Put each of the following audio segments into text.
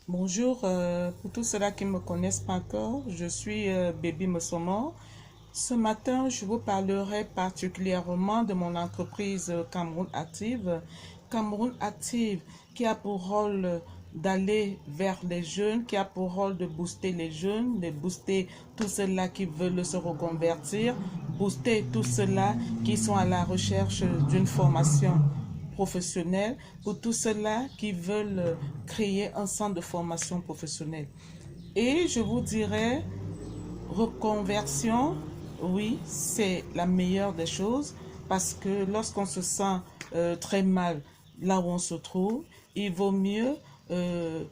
Bonjour, pour tous ceux-là qui ne me connaissent pas encore, je suis Baby Mossomo. Ce matin, je vous parlerai particulièrement de mon entreprise Cameroun Active. Cameroun Active qui a pour rôle d'aller vers les jeunes, qui a pour rôle de booster les jeunes, de booster tous ceux-là qui veulent se reconvertir, booster tous ceux-là qui sont à la recherche d'une formation professionnelle, pour tous ceux-là qui veulent créer un centre de formation professionnelle. Et je vous dirais, reconversion, oui, c'est la meilleure des choses parce que lorsqu'on se sent très mal là où on se trouve, il vaut mieux euh,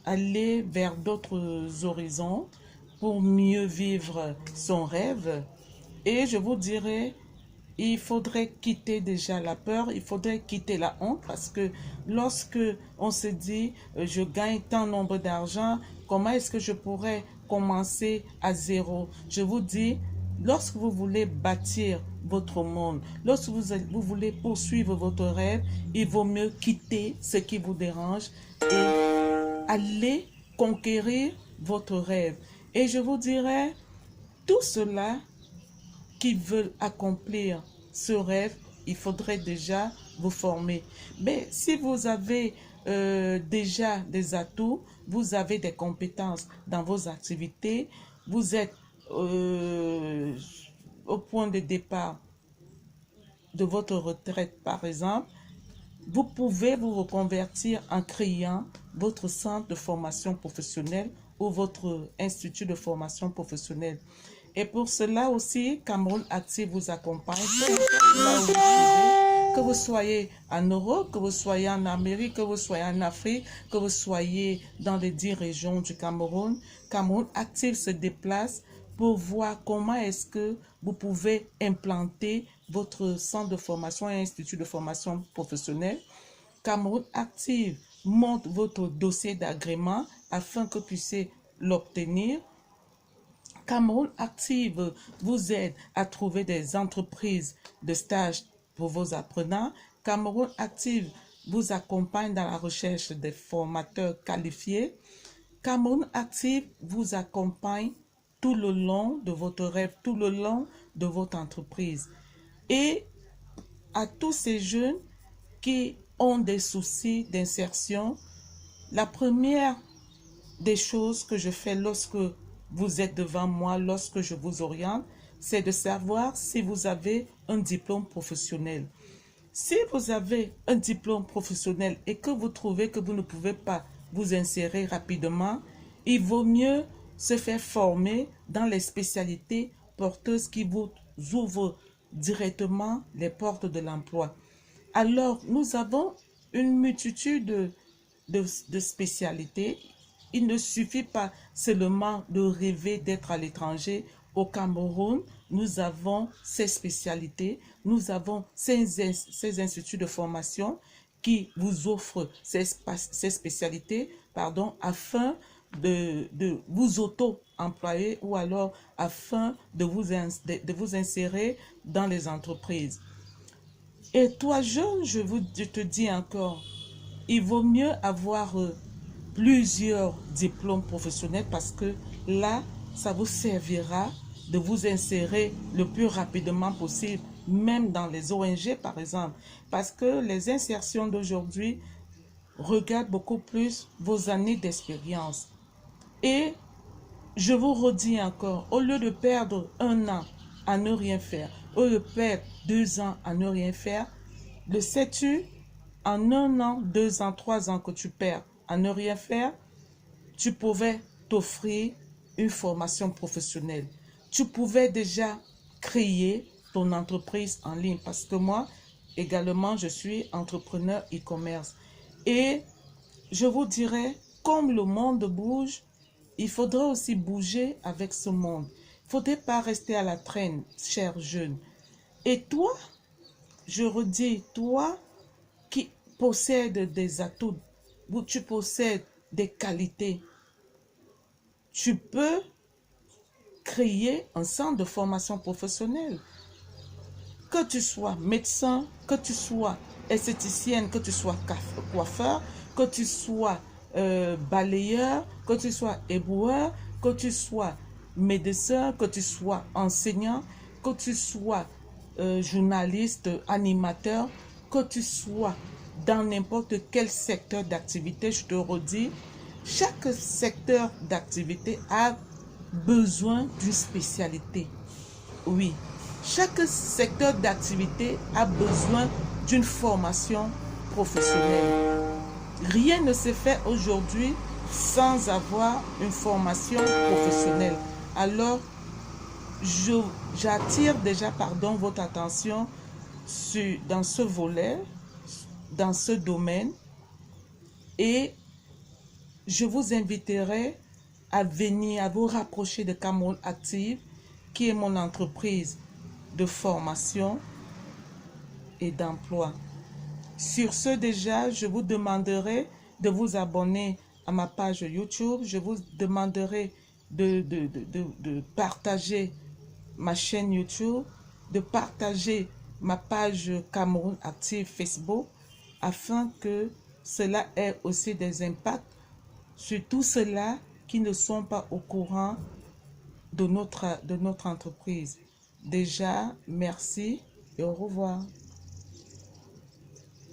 aller vers d'autres horizons pour mieux vivre son rêve. Et je vous dirais, il faudrait quitter déjà la peur, il faudrait quitter la honte parce que lorsque on se dit je gagne tant nombre d'argent, comment est-ce que je pourrais commencer à zéro? Je vous dis, lorsque vous voulez bâtir votre monde, lorsque vous voulez poursuivre votre rêve, il vaut mieux quitter ce qui vous dérange et aller conquérir votre rêve. Et je vous dirais, tout cela qui veulent accomplir ce rêve, il faudrait déjà vous former. Mais si vous avez déjà des atouts, vous avez des compétences dans vos activités, vous êtes au point de départ de votre retraite, par exemple, vous pouvez vous reconvertir en créant votre centre de formation professionnelle ou votre institut de formation professionnelle. Et pour cela aussi, Cameroun Active vous accompagne. Là où vous trouvez, que vous soyez en Europe, que vous soyez en Amérique, que vous soyez en Afrique, que vous soyez dans les 10 régions du Cameroun, Cameroun Active se déplace pour voir comment est-ce que vous pouvez implanter votre centre de formation et institut de formation professionnelle. Cameroun Active monte votre dossier d'agrément afin que vous puissiez l'obtenir. Cameroun Active vous aide à trouver des entreprises de stage pour vos apprenants. Cameroun Active vous accompagne dans la recherche des formateurs qualifiés. Cameroun Active vous accompagne tout le long de votre rêve, tout le long de votre entreprise. Et à tous ces jeunes qui ont des soucis d'insertion, la première des choses que je fais lorsque vous êtes devant moi, lorsque je vous oriente, c'est de savoir si vous avez un diplôme professionnel. Si vous avez un diplôme professionnel et que vous trouvez que vous ne pouvez pas vous insérer rapidement, il vaut mieux se faire former dans les spécialités porteuses qui vous ouvrent directement les portes de l'emploi. Alors, nous avons une multitude de spécialités. Il ne suffit pas seulement de rêver d'être à l'étranger. Au Cameroun, nous avons ces spécialités, nous avons ces instituts de formation qui vous offrent ces spécialités afin de vous auto-employer ou alors afin de vous insérer dans les entreprises. Et toi, jeune, je te dis encore, il vaut mieux avoir plusieurs diplômes professionnels parce que là, ça vous servira de vous insérer le plus rapidement possible, même dans les ONG par exemple, parce que les insertions d'aujourd'hui regardent beaucoup plus vos années d'expérience. Et je vous redis encore, au lieu de perdre un an à ne rien faire, au lieu de perdre 2 ans à ne rien faire, le sais-tu, en un an, 2 ans, 3 ans que tu perds à ne rien faire, tu pouvais t'offrir une formation professionnelle. Tu pouvais déjà créer ton entreprise en ligne parce que moi, également, je suis entrepreneur e-commerce. Et je vous dirais, comme le monde bouge, il faudrait aussi bouger avec ce monde. Il ne faudrait pas rester à la traîne, cher jeune. Et toi, je redis, toi qui possèdes des atouts, où tu possèdes des qualités, tu peux créer un centre de formation professionnelle. Que tu sois médecin, que tu sois esthéticienne, que tu sois coiffeur, que tu sois balayeur, que tu sois éboueur, que tu sois médecin, que tu sois enseignant, que tu sois journaliste, animateur, que tu sois dans n'importe quel secteur d'activité, je te redis, chaque secteur d'activité a besoin d'une spécialité. Oui, chaque secteur d'activité a besoin d'une formation professionnelle. Rien ne se fait aujourd'hui sans avoir une formation professionnelle. Alors, j'attire déjà votre attention dans ce volet, dans ce domaine, et je vous inviterai à venir, à vous rapprocher de Cameroun Active, qui est mon entreprise de formation et d'emploi. Sur ce déjà, je vous demanderai de vous abonner à ma page YouTube. Je vous demanderai de partager ma chaîne YouTube, de partager ma page Cameroun Active Facebook, afin que cela ait aussi des impacts sur tous ceux-là qui ne sont pas au courant de notre entreprise. Déjà, merci et au revoir.